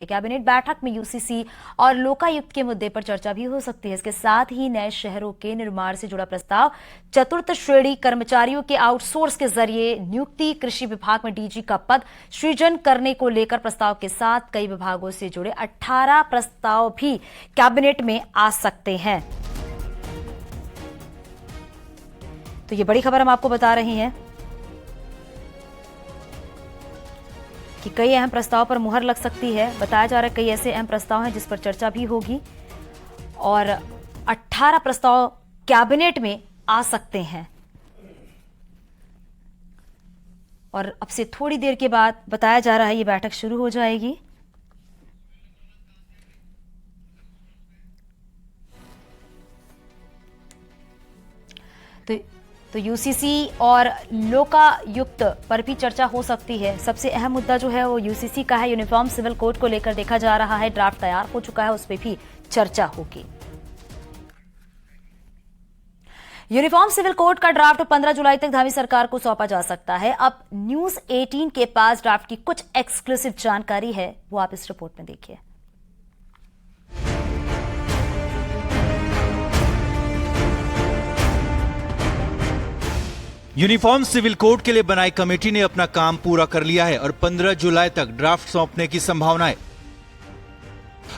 Cabinet बैठक में UCC और लोकायुक्त के मुद्दे पर चर्चा भी हो सकती है। इसके साथ ही नए शहरों के निर्माण से जुड़ा प्रस्ताव, चतुर्थ श्रेणी कर्मचारियों के आउटसोर्स के जरिए नियुक्ति, कृषि विभाग में डीजी का पद सृजन करने को लेकर प्रस्ताव के साथ कई विभागों से जुड़े 18 प्रस्ताव भी कैबिनेट में आ सकते हैं। तो ये बड़ी खबर हम आपको बता रहे हैं कि कई अहम प्रस्ताव पर मुहर लग सकती है। बताया जा रहा है कई ऐसे अहम प्रस्ताव हैं जिस पर चर्चा भी होगी और 18 प्रस्ताव कैबिनेट में आ सकते हैं। और अब से थोड़ी देर के बाद बताया जा रहा है ये बैठक शुरू हो जाएगी। तो यूसीसी और लोकायुक्त पर भी चर्चा हो सकती है। सबसे अहम मुद्दा जो है वो यूसीसी का है। यूनिफॉर्म सिविल कोड को लेकर देखा जा रहा है, ड्राफ्ट तैयार हो चुका है, उस पर भी चर्चा होगी। यूनिफॉर्म सिविल कोड का ड्राफ्ट 15 जुलाई तक धामी सरकार को सौंपा जा सकता है। अब न्यूज 18 के पास ड्राफ्ट की कुछ एक्सक्लूसिव जानकारी है, वो आप इस रिपोर्ट में देखिए। यूनिफॉर्म सिविल कोड के लिए बनाई कमेटी ने अपना काम पूरा कर लिया है और 15 जुलाई तक ड्राफ्ट सौंपने की संभावना है।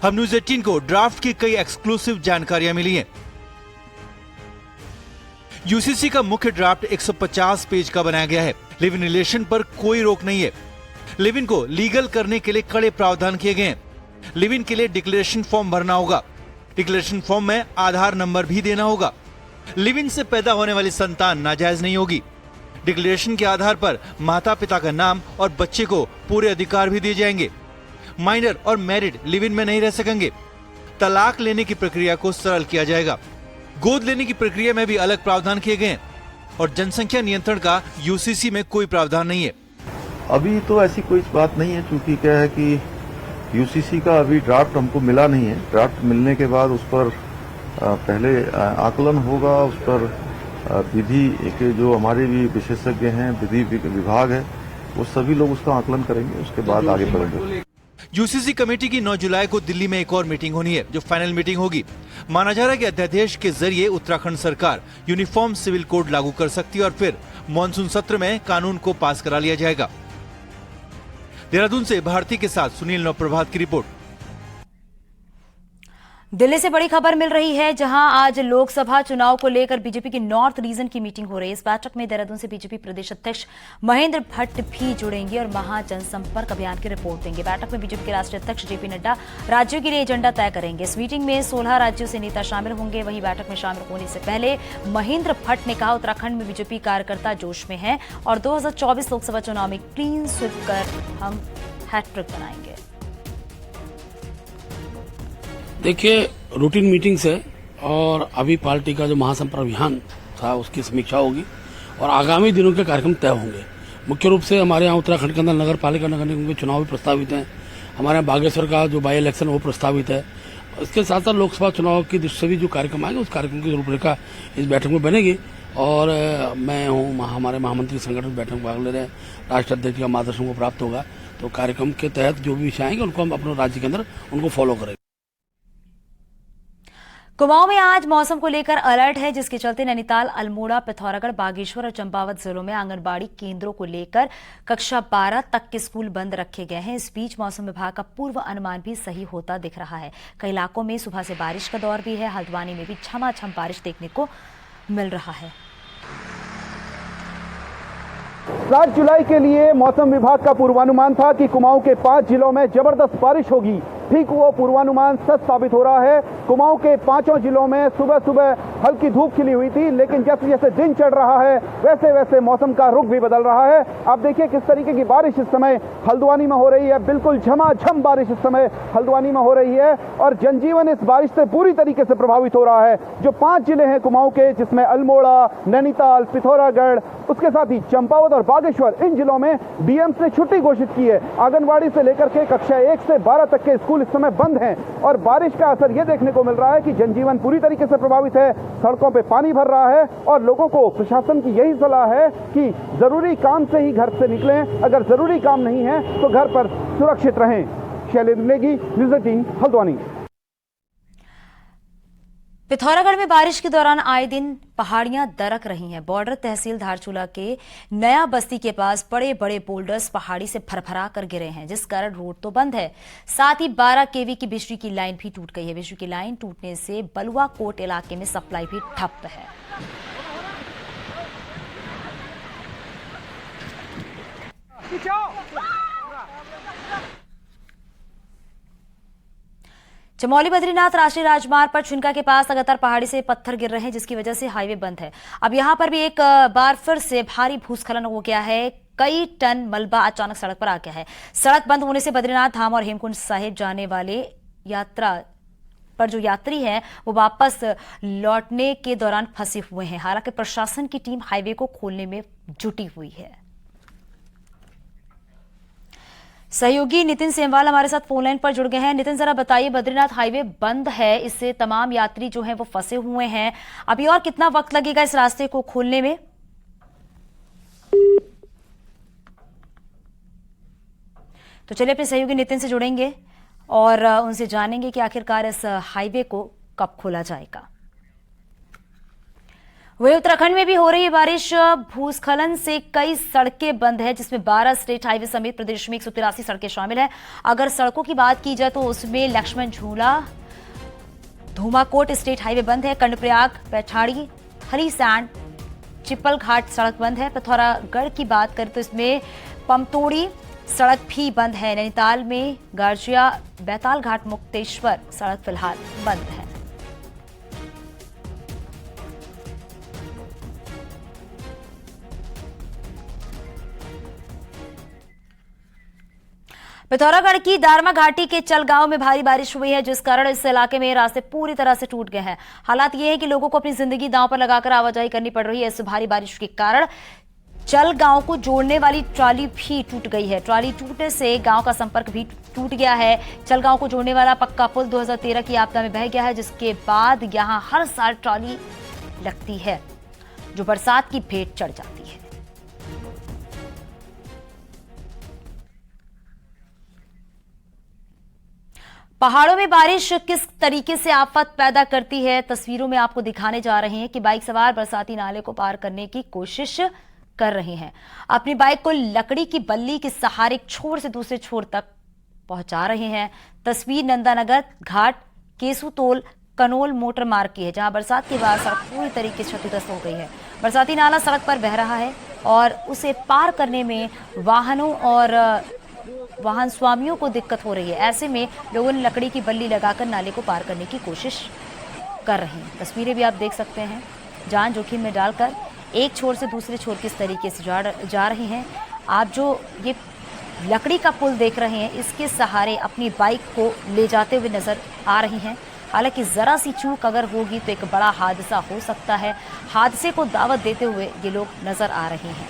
अब न्यूज 18 को ड्राफ्ट की कई एक्सक्लूसिव जानकारियां मिली हैं। यूसीसी का मुख्य ड्राफ्ट 150 पेज का बनाया गया है। लिव इन रिलेशन पर कोई रोक नहीं है। लिव इन को लीगल करने के लिए कड़े प्रावधान किए गए हैं। लिव इन के लिए डिक्लेरेशन फॉर्म भरना होगा। डिक्लेरेशन फॉर्म में आधार नंबर भी देना होगा। लिव इन से पैदा होने वाली संतान नाजायज नहीं होगी। डिक्लेरेशन के आधार पर माता पिता का नाम और बच्चे को पूरे अधिकार भी दिए जाएंगे। माइनर और मैरिड लिव इन में नहीं रह सकेंगे। तलाक लेने की प्रक्रिया को सरल किया जाएगा। गोद लेने की प्रक्रिया में भी अलग प्रावधान किए गए हैं और जनसंख्या नियंत्रण का यूसीसी में कोई प्रावधान नहीं है। अभी तो ऐसी कोई बात नहीं है, क्योंकि क्या है कि यूसीसी का अभी ड्राफ्ट हमको मिला नहीं है। ड्राफ्ट मिलने के बाद उस पर पहले आकलन होगा, उस पर विधि के जो हमारे भी विशेषज्ञ हैं, विधि विभाग है, वो सभी लोग उसका आकलन करेंगे, उसके बाद आगे बढ़ेंगे। यूसीसी कमेटी की 9 जुलाई को दिल्ली में एक और मीटिंग होनी है, जो फाइनल मीटिंग होगी। माना जा रहा है कि अध्यादेश के जरिए उत्तराखंड सरकार यूनिफॉर्म सिविल कोड लागू कर सकती है और फिर मानसून सत्र में कानून को पास करा लिया जाएगा। देहरादून से भारती के साथ सुनील नवप्रभात की रिपोर्ट। दिल्ली से बड़ी खबर मिल रही है, जहां आज लोकसभा चुनाव को लेकर बीजेपी की नॉर्थ रीजन की मीटिंग हो रही है। इस बैठक में देहरादून से बीजेपी प्रदेश अध्यक्ष महेंद्र भट्ट भी जुड़ेंगे और महाजनसंपर्क अभियान की रिपोर्ट देंगे। बैठक में बीजेपी के राष्ट्रीय अध्यक्ष जेपी नड्डा राज्यों के लिए एजेंडा तय करेंगे। इस मीटिंग में 16 राज्यों से नेता शामिल होंगे। वहीं बैठक में शामिल होने से पहले महेंद्र भट्ट ने कहा, उत्तराखंड में बीजेपी कार्यकर्ता जोश में है और 2024 लोकसभा चुनाव में क्लीन स्वीप कर हम हैट्रिक बनाएंगे। देखिए, रूटीन मीटिंग्स है और अभी पार्टी का जो महासंपर्क अभियान था उसकी समीक्षा होगी और आगामी दिनों के कार्यक्रम तय होंगे। मुख्य रूप से हमारे यहाँ उत्तराखंड के अंदर नगर पालिका नगर निगम के चुनाव भी प्रस्तावित हैं। हमारे यहाँ बागेश्वर का जो बाई इलेक्शन वो प्रस्तावित है। इसके साथ साथ लोकसभा चुनाव की दृष्टि से भी जो कार्यक्रम आएंगे उस कार्यक्रम की रूपरेखा इस बैठक में बनेगी। और मैं हूँ, हमारे महामंत्री संगठन बैठक में भाग ले रहे हैं, राष्ट्रीय अध्यक्ष का मार्गदर्शन को प्राप्त होगा, तो कार्यक्रम के तहत जो भी विषय आएंगे उनको हम अपने राज्य के अंदर उनको फॉलो करेंगे। कुमाऊं में आज मौसम को लेकर अलर्ट है, जिसके चलते नैनीताल, अल्मोड़ा, पिथौरागढ़, बागेश्वर और चंपावत जिलों में आंगनबाड़ी केंद्रों को लेकर कक्षा 12 तक के स्कूल बंद रखे गए हैं। इस बीच मौसम विभाग का पूर्व अनुमान भी सही होता दिख रहा है। कई इलाकों में सुबह से बारिश का दौर भी है। हल्द्वानी में भी झमाझम बारिश देखने को मिल रहा है। 7 जुलाई के लिए मौसम विभाग का पूर्वानुमान था कि कुमाऊं के 5 जिलों में जबरदस्त बारिश होगी। ठीक वो पूर्वानुमान सच साबित हो रहा है। कुमाऊं के 5 जिलों में सुबह सुबह हल्की धूप खिली हुई थी, लेकिन जैसे जैसे दिन चढ़ रहा है वैसे वैसे मौसम का रुख भी बदल रहा है। आप देखिए किस तरीके की बारिश इस समय हल्द्वानी में हो रही है। बिल्कुल झमाझम बारिश इस समय हल्द्वानी में हो रही है और जनजीवन इस बारिश से पूरी तरीके से प्रभावित हो रहा है। जो 5 जिले हैं कुमाऊं के, जिसमें अल्मोड़ा, नैनीताल, पिथौरागढ़, उसके साथ ही चंपावत और बागेश्वर, इन जिलों में डीएम ने छुट्टी घोषित की है। आंगनबाड़ी से लेकर के कक्षा 1 से 12 तक के स्कूल इस समय बंद हैं और बारिश का असर यह देखने को मिल रहा है कि जनजीवन पूरी तरीके से प्रभावित है। सड़कों पे पानी भर रहा है और लोगों को प्रशासन की यही सलाह है कि जरूरी काम से ही घर से निकलें, अगर जरूरी काम नहीं है तो घर पर सुरक्षित रहें। शैलेंद्र नेगी, न्यूज़ 18 हल्द्वानी। पिथौरागढ़ में बारिश के दौरान आए दिन पहाड़ियां दरक रही हैं। बॉर्डर तहसील धारचूला के नया बस्ती के पास बड़े बड़े बोल्डर्स पहाड़ी से फरफरा कर गिरे हैं, जिस कारण रोड तो बंद है, साथ ही 12 केवी की बिजली की लाइन भी टूट गई है। बिजली की लाइन टूटने से बलुआ कोट इलाके में सप्लाई भी ठप है। चमोली बद्रीनाथ राष्ट्रीय राजमार्ग पर छिनका के पास लगातार पहाड़ी से पत्थर गिर रहे हैं, जिसकी वजह से हाईवे बंद है। अब यहां पर भी एक बार फिर से भारी भूस्खलन हो गया है। कई टन मलबा अचानक सड़क पर आ गया है। सड़क बंद होने से बद्रीनाथ धाम और हेमकुंड साहिब जाने वाले यात्रा पर जो यात्री हैं वो वापस लौटने के दौरान फंसे हुए हैं। हालांकि प्रशासन की टीम हाईवे को खोलने में जुटी हुई है। सहयोगी नितिन सेमवाल हमारे साथ फोन लाइन पर जुड़ गए हैं। नितिन, जरा बताइए, बद्रीनाथ हाईवे बंद है, इससे तमाम यात्री जो हैं वो फंसे हुए हैं। अभी और कितना वक्त लगेगा इस रास्ते को खोलने में? तो चलिए अपने सहयोगी नितिन से जुड़ेंगे और उनसे जानेंगे कि आखिरकार इस हाईवे को कब खोला जाएगा। वही उत्तराखंड में भी हो रही है बारिश। भूस्खलन से कई सड़कें बंद है, जिसमें 12 स्टेट हाईवे समेत प्रदेश में 183 सड़कें शामिल है। अगर सड़कों की बात की जाए तो उसमें लक्ष्मण झूला धूमाकोट स्टेट हाईवे बंद है। कर्णप्रयाग पैठाड़ी हरीसैंड चिप्पल घाट सड़क बंद है। पिथौरागढ़ की बात करें तो इसमें पमतोड़ी सड़क भी बंद है। नैनीताल में गारजिया बैताल घाट मुक्तेश्वर सड़क फिलहाल बंद है। पिथौरागढ़ की दारमा घाटी के चल गांव में भारी बारिश हुई है, जिस कारण इस इलाके में रास्ते पूरी तरह से टूट गए हैं। हालात ये है कि लोगों को अपनी जिंदगी दांव पर लगाकर आवाजाही करनी पड़ रही है। इस भारी बारिश के कारण चल गांव को जोड़ने वाली ट्रॉली भी टूट गई है। ट्रॉली टूटने से गांव का संपर्क भी टूट गया है। चल गांव को जोड़ने वाला पक्का पुल 2013 की आपदा में बह गया है, जिसके बाद यहां हर साल ट्रॉली लगती है, जो बरसात की भेंट चढ़ जाती है। पहाड़ों में बारिश किस तरीके से आफत पैदा करती है, तस्वीरों में आपको दिखाने जा रहे हैं कि बाइक सवार बरसाती नाले को पार करने की कोशिश कर रहे हैं। अपनी बाइक को लकड़ी की बल्ली के सहारे एक छोर से दूसरे छोर तक पहुंचा रहे हैं। तस्वीर नंदानगर घाट केसुतोल कनोल मोटर मार्ग की है, जहां बरसात के बाद सड़क पूरी तरीके से क्षतिग्रस्त हो गई है। बरसाती नाला सड़क पर बह रहा है और उसे पार करने में वाहनों और वाहन स्वामियों को दिक्कत हो रही है। ऐसे में लोगों ने लकड़ी की बल्ली लगाकर नाले को पार करने की कोशिश कर रहे हैं। तस्वीरें भी आप देख सकते हैं। जान जोखिम में डालकर एक छोर से दूसरे छोर किस तरीके से जा रहे हैं। आप जो ये लकड़ी का पुल देख रहे हैं, इसके सहारे अपनी बाइक को ले जाते हुए नजर आ रही हैं। हालांकि जरा सी चूक अगर होगी तो एक बड़ा हादसा हो सकता है। हादसे को दावत देते हुए ये लोग नजर आ रहे हैं।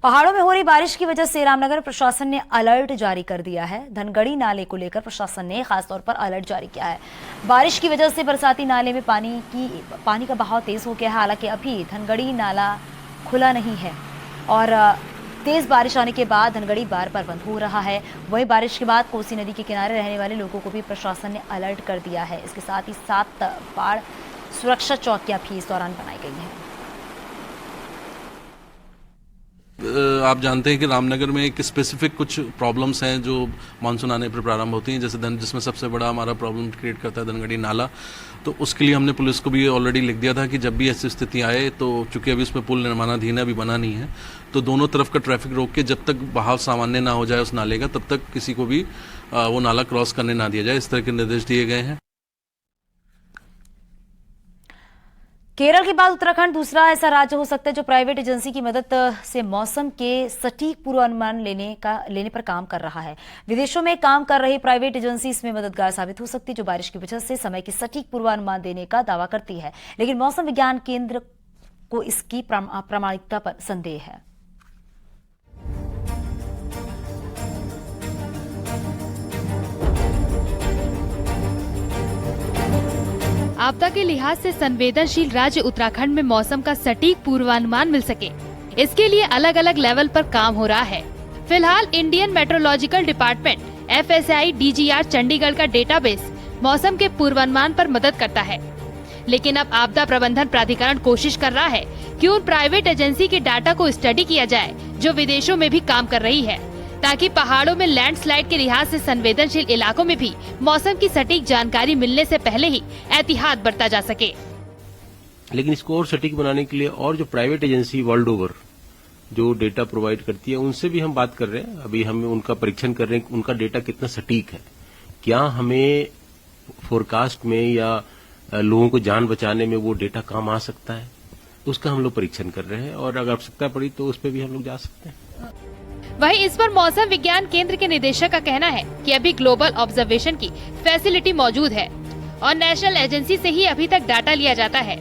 पहाड़ों में हो रही बारिश की वजह से रामनगर प्रशासन ने अलर्ट जारी कर दिया है। धनगढ़ी नाले को लेकर प्रशासन ने खासतौर पर अलर्ट जारी किया है। बारिश की वजह से बरसाती नाले में पानी का बहाव तेज हो गया है। हालांकि अभी धनगढ़ी नाला खुला नहीं है और तेज बारिश आने के बाद धनगढ़ी बार बार बंद हो रहा है। वहीं बारिश के बाद कोसी नदी के किनारे रहने वाले लोगों को भी प्रशासन ने अलर्ट कर दिया है। इसके साथ ही 7 बाढ़ सुरक्षा चौकियां भी इस दौरान बनाई गई हैं। आप जानते हैं कि रामनगर में एक स्पेसिफिक कुछ प्रॉब्लम्स हैं जो मानसून आने पर प्रारंभ होती हैं, जैसे जिसमें सबसे बड़ा हमारा प्रॉब्लम क्रिएट करता है धनगढ़ी नाला। तो उसके लिए हमने पुलिस को भी ऑलरेडी लिख दिया था कि जब भी ऐसी स्थिति आए, तो चूंकि अभी उसमें पुल निर्माणाधीन है, अभी बना नहीं है, तो दोनों तरफ का ट्रैफिक रोक के जब तक बहाव सामान्य ना हो जाए उस नाले का, तब तक किसी को भी वो नाला क्रॉस करने ना दिया जाए। इस तरह के निर्देश दिए गए हैं। केरल के बाद उत्तराखंड दूसरा ऐसा राज्य हो सकता है जो प्राइवेट एजेंसी की मदद से मौसम के सटीक पूर्वानुमान लेने पर काम कर रहा है। विदेशों में काम कर रही प्राइवेट एजेंसी इसमें मददगार साबित हो सकती है, जो बारिश की वजह से समय की सटीक पूर्वानुमान देने का दावा करती है। लेकिन मौसम विज्ञान केंद्र को इसकी प्रामाणिकता पर संदेह है। आपदा के लिहाज से संवेदनशील राज्य उत्तराखंड में मौसम का सटीक पूर्वानुमान मिल सके, इसके लिए अलग अलग लेवल पर काम हो रहा है। फिलहाल Indian metrological department FSI DGR Chandigarh का डेटाबेस मौसम के पूर्वानुमान पर मदद करता है, लेकिन अब आपदा प्रबंधन प्राधिकरण कोशिश कर रहा है कि उन प्राइवेट एजेंसी के डाटा को स्टडी किया जाए जो विदेशों में भी काम कर रही है, ताकि पहाड़ों में लैंडस्लाइड के लिहाज से संवेदनशील इलाकों में भी मौसम की सटीक जानकारी मिलने से पहले ही एहतियात बरता जा सके। लेकिन इसको और सटीक बनाने के लिए और जो प्राइवेट एजेंसी वर्ल्ड ओवर जो डेटा प्रोवाइड करती है उनसे भी हम बात कर रहे हैं। अभी हम उनका परीक्षण कर रहे हैं कि उनका डेटा कितना सटीक है, क्या हमें फोरकास्ट में या लोगों को जान बचाने में वो डेटा काम आ सकता है, उसका हम लोग परीक्षण कर रहे हैं और अगर आवश्यकता पड़ी तो उस पर भी हम लोग जा सकते हैं। वहीं इस पर मौसम विज्ञान केंद्र के निदेशक का कहना है कि अभी ग्लोबल ऑब्जर्वेशन की फैसिलिटी मौजूद है और नेशनल एजेंसी से ही अभी तक डाटा लिया जाता है,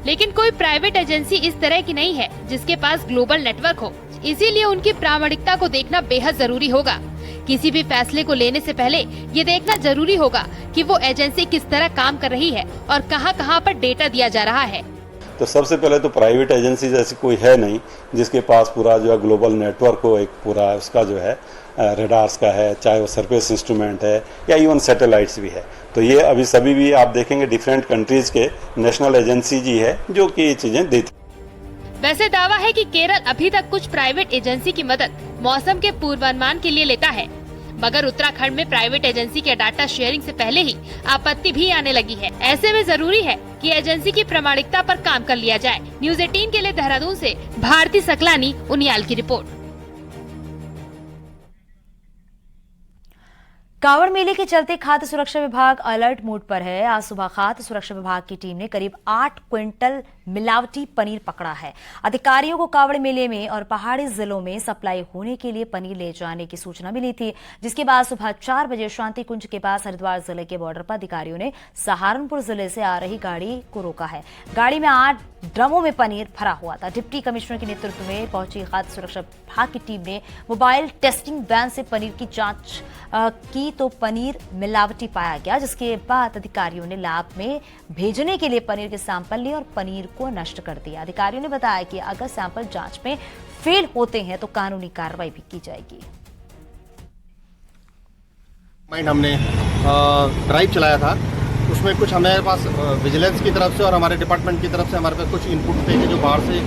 लेकिन कोई प्राइवेट एजेंसी इस तरह की नहीं है जिसके पास ग्लोबल नेटवर्क हो। इसीलिए उनकी प्रामाणिकता को देखना बेहद जरूरी होगा। किसी भी फैसले को लेने से पहले ये देखना जरूरी होगा कि वो एजेंसी किस तरह काम कर रही है और कहां-कहां पर डेटा दिया जा रहा है। तो सबसे पहले तो प्राइवेट एजेंसी जैसी कोई है नहीं जिसके पास पूरा जो है ग्लोबल नेटवर्क हो, एक पूरा उसका जो है रेडार्स का है, चाहे वो सरफेस इंस्ट्रूमेंट है या इवन सैटेलाइट्स भी है। तो ये अभी सभी भी आप देखेंगे डिफरेंट कंट्रीज के नेशनल एजेंसी जी है जो कि ये चीजें देती। वैसे दावा है कि केरल अभी तक कुछ प्राइवेट एजेंसी की मदद मौसम के पूर्वानुमान के लिए लेता है, मगर उत्तराखंड में प्राइवेट एजेंसी के डाटा शेयरिंग से पहले ही आपत्ति भी आने लगी है। ऐसे में जरूरी है कि एजेंसी की प्रामाणिकता पर काम कर लिया जाए। न्यूज़ 18 के लिए देहरादून से भारती सकलानी उनियाल की रिपोर्ट। कांवड़ मेले के चलते खाद्य सुरक्षा विभाग अलर्ट मोड पर है। आज सुबह खाद्य सुरक्षा विभाग की टीम ने करीब 8 क्विंटल मिलावटी पनीर पकड़ा है। अधिकारियों को कांवड़ मेले में और पहाड़ी जिलों में सप्लाई होने के लिए पनीर ले जाने की सूचना मिली थी, जिसके बाद सुबह 4 बजे शांति कुंज के पास हरिद्वार जिले के बॉर्डर पर अधिकारियों ने सहारनपुर जिले से आ रही गाड़ी को रोका है। गाड़ी में 8 ड्रमों में पनीर भरा हुआ था। डिप्टी कमिश्नर के नेतृत्व में पहुंची खाद्य सुरक्षा विभाग की टीम ने मोबाइल टेस्टिंग वैन से पनीर की जांच की तो पनीर मिलावटी पाया गया, जिसके बाद अधिकारियों ने लैब में भेजने के लिए पनीर के सैंपल लिए और पनीर को नष्ट कर दिया। अधिकारियों ने बताया कि अगर सैंपल जांच में फेल होते हैं तो कानूनी कार्रवाई भी की जाएगी। हमने ड्राइव चलाया था, उसमें कुछ हमारे पास विजिलेंस की तरफ से और हमारे डिपार्टमेंट की तरफ से हमारे पास कुछ इनपुट थे कि जो बाहर से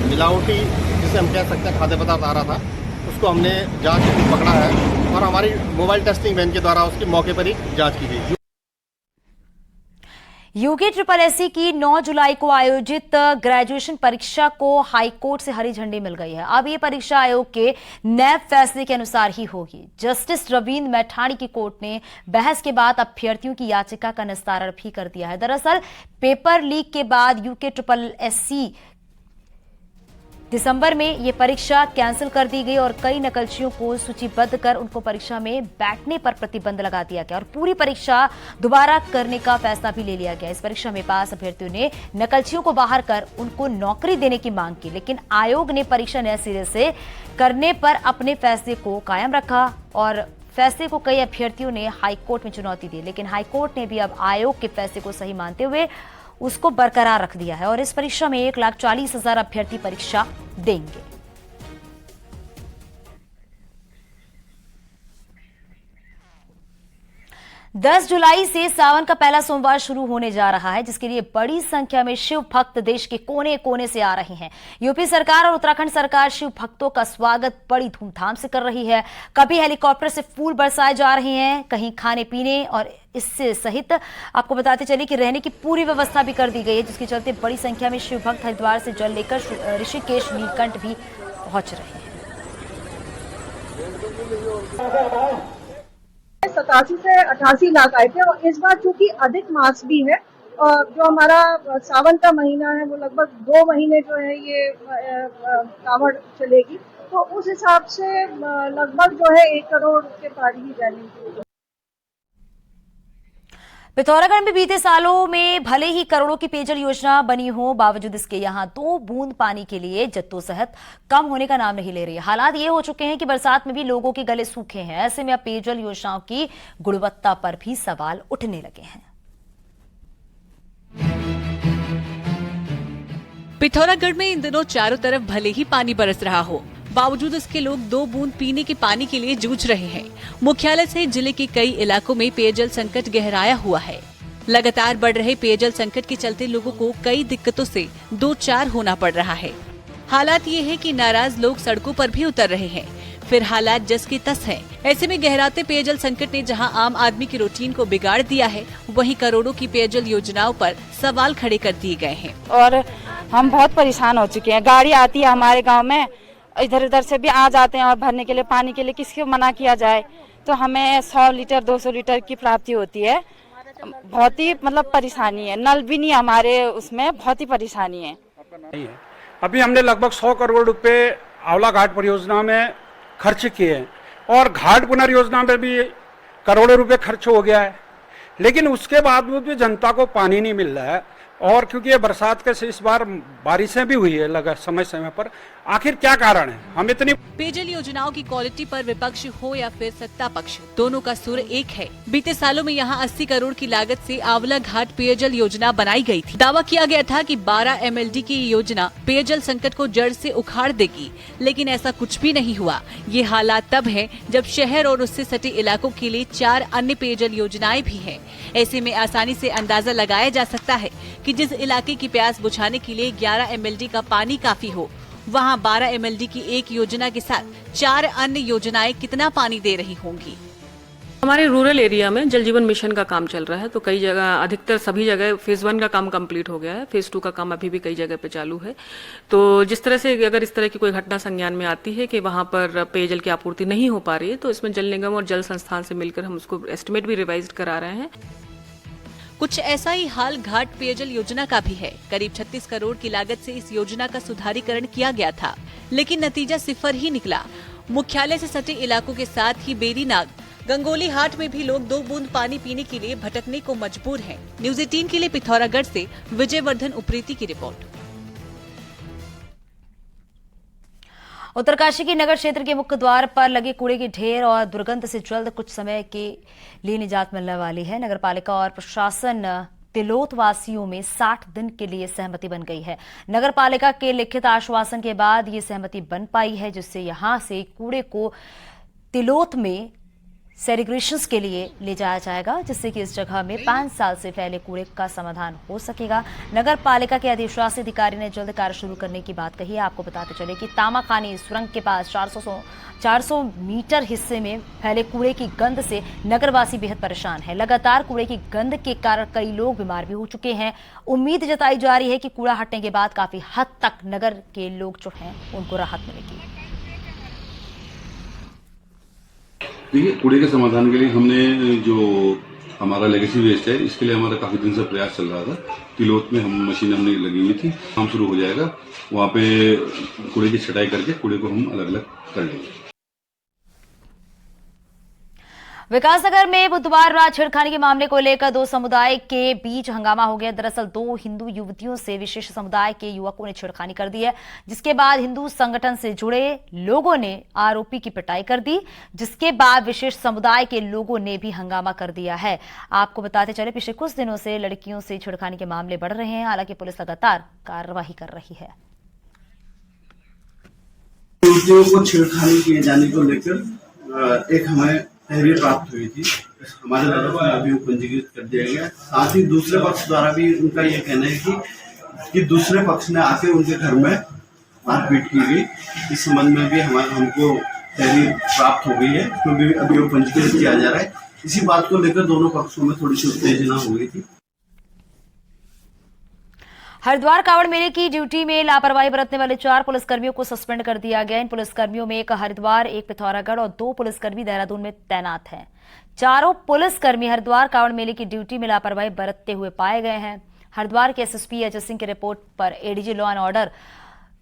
मिलावटी जिसे हम कह सकते हैं खाद्य पदार्थ आ रहा था, उसको हमने जांच के पकड़ा है और हमारी मोबाइल टेस्टिंग वैन के द्वारा उसकी मौके पर ही जांच की गई। यूके SSSC की 9 जुलाई को आयोजित ग्रेजुएशन परीक्षा को हाईकोर्ट से हरी झंडी मिल गई है। अब ये परीक्षा आयोग के नए फैसले के अनुसार ही होगी। जस्टिस रविंद्र मैठाणी की कोर्ट ने बहस के बाद अभ्यर्थियों की याचिका का निस्तारण भी कर दिया है। दरअसल पेपर लीक के बाद यूके SSSC दिसंबर में ये परीक्षा कैंसिल कर दी गई और कई नकलचियों को सूचीबद्ध कर उनको परीक्षा में बैठने पर प्रतिबंध लगा दिया गया और पूरी परीक्षा दोबारा करने का फैसला भी ले लिया गया। इस परीक्षा में पास अभ्यर्थियों ने नकलचियों को बाहर कर उनको नौकरी देने की मांग की, लेकिन आयोग ने परीक्षा नए सिरे से करने पर अपने फैसले को कायम रखा और फैसले को कई अभ्यर्थियों ने हाईकोर्ट में चुनौती दी, लेकिन हाईकोर्ट ने भी अब आयोग के फैसले को सही मानते हुए उसको बरकरार रख दिया है और इस परीक्षा में 1,40,000 अभ्यर्थी परीक्षा देंगे। दस जुलाई से सावन का पहला सोमवार शुरू होने जा रहा है, जिसके लिए बड़ी संख्या में शिव भक्त देश के कोने कोने से आ रहे हैं। यूपी सरकार और उत्तराखंड सरकार शिव भक्तों का स्वागत बड़ी धूमधाम से कर रही है। कभी हेलीकॉप्टर से फूल बरसाए जा रहे हैं, कहीं खाने पीने और इससे सहित आपको बताते चले कि रहने की पूरी व्यवस्था भी कर दी गई है, जिसके चलते बड़ी संख्या में शिव भक्त हरिद्वार से जल लेकर ऋषिकेश नीलकंठ भी पहुंच रहे हैं। 87 से 88 लाख आए थे और इस बार चूंकि अधिक मास भी है और जो हमारा सावन का महीना है वो लगभग 2 महीने जो है ये कांवड़ चलेगी, तो उस हिसाब से लगभग जो है 1 करोड़ के पार ही जाएंगे। पिथौरागढ़ में बीते सालों में भले ही करोड़ों की पेयजल योजना बनी हो, बावजूद इसके यहां 2 बूंद पानी के लिए जद्दोजहद कम होने का नाम नहीं ले रही है। हालात ये हो चुके हैं कि बरसात में भी लोगों के गले सूखे हैं। ऐसे में अब पेयजल योजनाओं की गुणवत्ता पर भी सवाल उठने लगे हैं। पिथौरागढ़ में इन दिनों चारों तरफ भले ही पानी बरस रहा हो, बावजूद इसके लोग 2 बूंद पीने के पानी के लिए जूझ रहे हैं। मुख्यालय सहित जिले के कई इलाकों में पेयजल संकट गहराया हुआ है। लगातार बढ़ रहे पेयजल संकट के चलते लोगों को कई दिक्कतों से 2-4 होना पड़ रहा है। हालात ये है कि नाराज लोग सड़कों पर भी उतर रहे हैं, फिर हालात जस की तस है। ऐसे में गहराते पेयजल संकट ने जहां आम आदमी की रूटीन को बिगाड़ दिया है, वहीं करोड़ों की पेयजल योजनाओं पर सवाल खड़े कर दिए गए हैं। और हम बहुत परेशान हो चुके हैं। गाड़ी आती है हमारे गांव में, इधर उधर से भी आ जाते हैं और भरने के लिए पानी के लिए किसको मना किया जाए, तो हमें 100 लीटर 200 लीटर की प्राप्ति होती है। बहुत ही मतलब परेशानी है। नल भी नहीं हमारे उसमें, बहुत ही परेशानी है। अभी हमने लगभग 100 करोड़ रुपए आंवला घाट परियोजना में खर्च किए हैं और घाट पुनर्योजना में भी करोड़ों रुपए खर्च हो गया है, लेकिन उसके बावजूद भी जनता को पानी नहीं मिल रहा है। और क्योंकि ये बरसात के इस बार बारिशें भी हुई है लगा समय समय पर, आखिर क्या कारण है? हम इतनी पेयजल योजनाओं की क्वालिटी पर विपक्ष हो या फिर सत्ता पक्ष, दोनों का सुर एक है। बीते सालों में यहाँ 80 करोड़ की लागत से आंवला घाट पेयजल योजना बनाई गई थी। दावा किया गया था कि 12 MLD की योजना पेयजल संकट को जड़ से उखाड़ देगी, लेकिन ऐसा कुछ भी नहीं हुआ। ये हालात तब है जब शहर और उससे सटे इलाकों के लिए 4 अन्य पेयजल योजनाएं भी हैं। ऐसे में आसानी से अंदाजा लगाया जा सकता है कि जिस इलाके की प्यास बुझाने के लिए 11 MLD का पानी काफी हो, वहां 12 MLD की एक योजना के साथ 4 अन्य योजनाएं कितना पानी दे रही होंगी। हमारे रूरल एरिया में जल जीवन मिशन का काम चल रहा है, तो कई जगह, अधिकतर सभी जगह फेज 1 का काम कंप्लीट हो गया है। फेज 2 का काम अभी भी कई जगह पे चालू है। तो जिस तरह से अगर इस तरह की कोई घटना संज्ञान में आती है कि वहां पर पेयजल की आपूर्ति नहीं हो पा रही है, तो इसमें जल निगम और जल संस्थान से मिलकर हम उसको एस्टिमेट भी रिवाइज करा रहे हैं। कुछ ऐसा ही हाल घाट पेयजल योजना का भी है। करीब 36 करोड़ की लागत से इस योजना का सुधारीकरण किया गया था, लेकिन नतीजा सिफर ही निकला। मुख्यालय से सटे इलाकों के साथ ही बेरीनाग, गंगोली हाट में भी लोग 2 बूंद पानी पीने के लिए भटकने को मजबूर हैं। न्यूज़ 18 के लिए पिथौरागढ़ से विजयवर्धन उप्रेती की रिपोर्ट। उत्तरकाशी के नगर क्षेत्र के मुख्य द्वार पर लगे कूड़े के ढेर और दुर्गंध से जल्द कुछ समय के लिए निजात मिलने वाली है। नगरपालिका और प्रशासन तिलोत वासियों में 60 दिन के लिए सहमति बन गई है। नगरपालिका के लिखित आश्वासन के बाद ये सहमति बन पाई है, जिससे यहां से कूड़े को तिलोत में सेग्रीगेशन के लिए ले जाया जाएगा, जिससे कि इस जगह में 5 साल से फैले कूड़े का समाधान हो सकेगा। नगर पालिका के अधिशासी अधिकारी ने जल्द कार्य शुरू करने की बात कही है। आपको बताते चले कि तामाखानी सुरंग के पास 400 मीटर हिस्से में फैले कूड़े की गंध से नगरवासी बेहद परेशान है। लगातार कूड़े की गंध के कारण कई लोग बीमार भी हो चुके हैं। उम्मीद जताई जा रही है कि कूड़ा हटने के बाद काफी हद तक नगर के लोग जो हैं उनको राहत मिलेगी। देखिए, कूड़े के समाधान के लिए हमने जो हमारा लेगेसी वेस्ट है, इसके लिए हमारा काफी दिन से प्रयास चल रहा था। तिलोत में हम मशीन हमने लगी हुई थी, काम शुरू हो जाएगा। वहाँ पे कूड़े की छटाई करके कूड़े को हम अलग अलग कर लेंगे। विकासनगर में बुधवार रात छेड़खानी के मामले को लेकर 2 समुदाय के बीच हंगामा हो गया। दरअसल 2 हिंदू युवतियों से विशेष समुदाय के युवकों ने छेड़खानी कर दी है, जिसके बाद हिंदू संगठन से जुड़े लोगों ने आरोपी की पिटाई कर दी, जिसके बाद विशेष समुदाय के लोगों ने भी हंगामा कर दिया है। आपको बताते चले, पिछले कुछ दिनों से लड़कियों से छेड़खानी के मामले बढ़ रहे हैं। हालांकि पुलिस लगातार कार्रवाई कर रही है। युवतियों को छेड़खानी किए जाने को लेकर एक हमें तहरीर प्राप्त हुई थी, हमारे द्वारा अभी पंजीकृत कर दिया गया। साथ ही दूसरे पक्ष द्वारा भी उनका यह कहना है कि दूसरे पक्ष ने आके उनके घर में मारपीट की गई। इस संबंध में भी हमको तहरीर प्राप्त हो गई है, तो भी अभी वो पंजीकृत किया जा रहा है। इसी बात को लेकर दोनों पक्षों में थोड़ी सी उत्तेजना हो गई थी। हरिद्वार कावड़ मेले की ड्यूटी में लापरवाही बरतने वाले 4 पुलिसकर्मियों को सस्पेंड कर दिया गया। इन पुलिसकर्मियों में एक हरिद्वार, एक पिथौरागढ़ और 2 पुलिसकर्मी देहरादून में तैनात हैं। चारों पुलिसकर्मी हरिद्वार कावड़ मेले की ड्यूटी में लापरवाही बरतते हुए पाए गए हैं। हरिद्वार के एसएसपी अजय सिंह की रिपोर्ट पर ADG law and order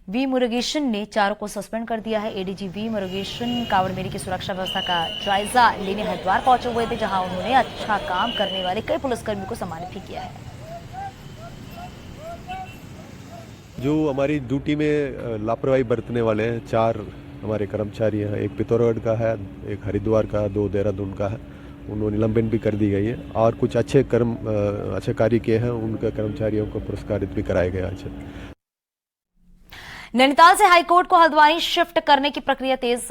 V Murugesan ने 4 को सस्पेंड कर दिया है। एडीजी वी मुरुगेशन कावड़ मेले की सुरक्षा व्यवस्था का जायजा लेने हरिद्वार पहुंचे हुए थे, जहां उन्होंने अच्छा काम करने वाले कई पुलिसकर्मियों को सम्मानित भी किया है। जो हमारी ड्यूटी में लापरवाही बरतने वाले हैं 4 हमारे कर्मचारी हैं, एक पिथौरागढ़ का है, एक हरिद्वार का, 2 देहरादून का है, उन्होंने निलंबन भी कर दी गई है। और कुछ अच्छे कार्य किए हैं, उनके कर्मचारियों को पुरस्कारित भी कराया गया है। नैनीताल से हाईकोर्ट को हल्द्वानी शिफ्ट करने की प्रक्रिया तेज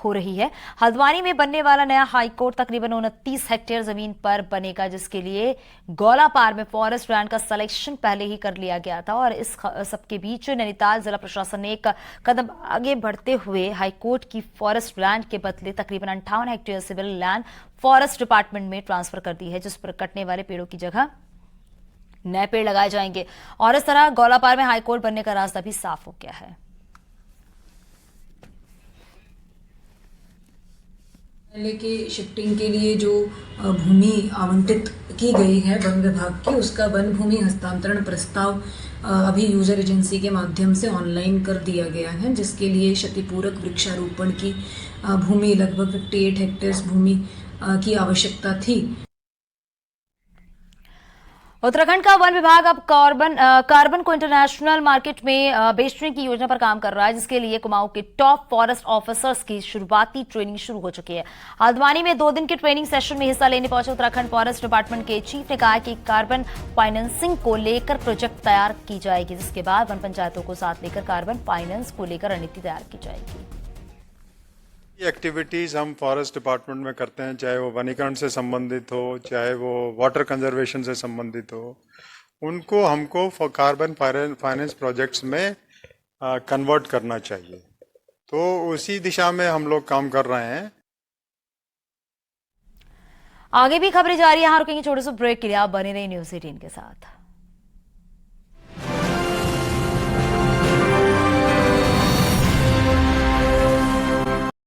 हो रही है। हल्द्वानी में बनने वाला नया हाईकोर्ट तकरीबन 29 हेक्टेयर जमीन पर बनेगा, जिसके लिए गौलापार में फॉरेस्ट लैंड का सिलेक्शन पहले ही कर लिया गया था। और इस सबके बीच नैनीताल जिला प्रशासन ने एक कदम आगे बढ़ते हुए हाईकोर्ट की फॉरेस्ट लैंड के बदले तकरीबन 58 hectare civil land forest department में ट्रांसफर कर दी है, जिस पर कटने वाले पेड़ों की जगह नए पेड़ लगाए जाएंगे। और इस तरह गौलापार में हाईकोर्ट बनने का रास्ता भी साफ हो गया है। के शिफ्टिंग के लिए जो भूमि आवंटित की गई है वन विभाग की, उसका वन भूमि हस्तांतरण प्रस्ताव अभी यूजर एजेंसी के माध्यम से ऑनलाइन कर दिया गया है, जिसके लिए क्षतिपूरक वृक्षारोपण की भूमि लगभग 58 हेक्टेयर भूमि की आवश्यकता थी। उत्तराखंड का वन विभाग अब कार्बन को इंटरनेशनल मार्केट में बेचने की योजना पर काम कर रहा है, जिसके लिए कुमाऊं के टॉप फॉरेस्ट ऑफिसर्स की शुरुआती ट्रेनिंग शुरू हो चुकी है। हल्द्वानी में 2 दिन के ट्रेनिंग सेशन में हिस्सा लेने पहुंचे उत्तराखंड फॉरेस्ट डिपार्टमेंट के चीफ ने कहा कि कार्बन फाइनेंसिंग को लेकर प्रोजेक्ट तैयार की जाएगी, जिसके बाद वन पंचायतों को साथ लेकर कार्बन फाइनेंस को लेकर रणनीति तैयार की जाएगी। ये एक्टिविटीज़ हम फॉरेस्ट डिपार्टमेंट में करते हैं, चाहे वो वनीकरण से संबंधित हो, चाहे वो वाटर कंजर्वेशन से संबंधित हो, उनको हमको कार्बन फाइनेंस प्रोजेक्ट्स में कन्वर्ट करना चाहिए। तो उसी दिशा में हम लोग काम कर रहे हैं। आगे भी खबरें जारी है, यहाँ रुकेंगे छोटे से ब्रेक के लिए। आप बने रहिए न्यूज़ 18 के साथ।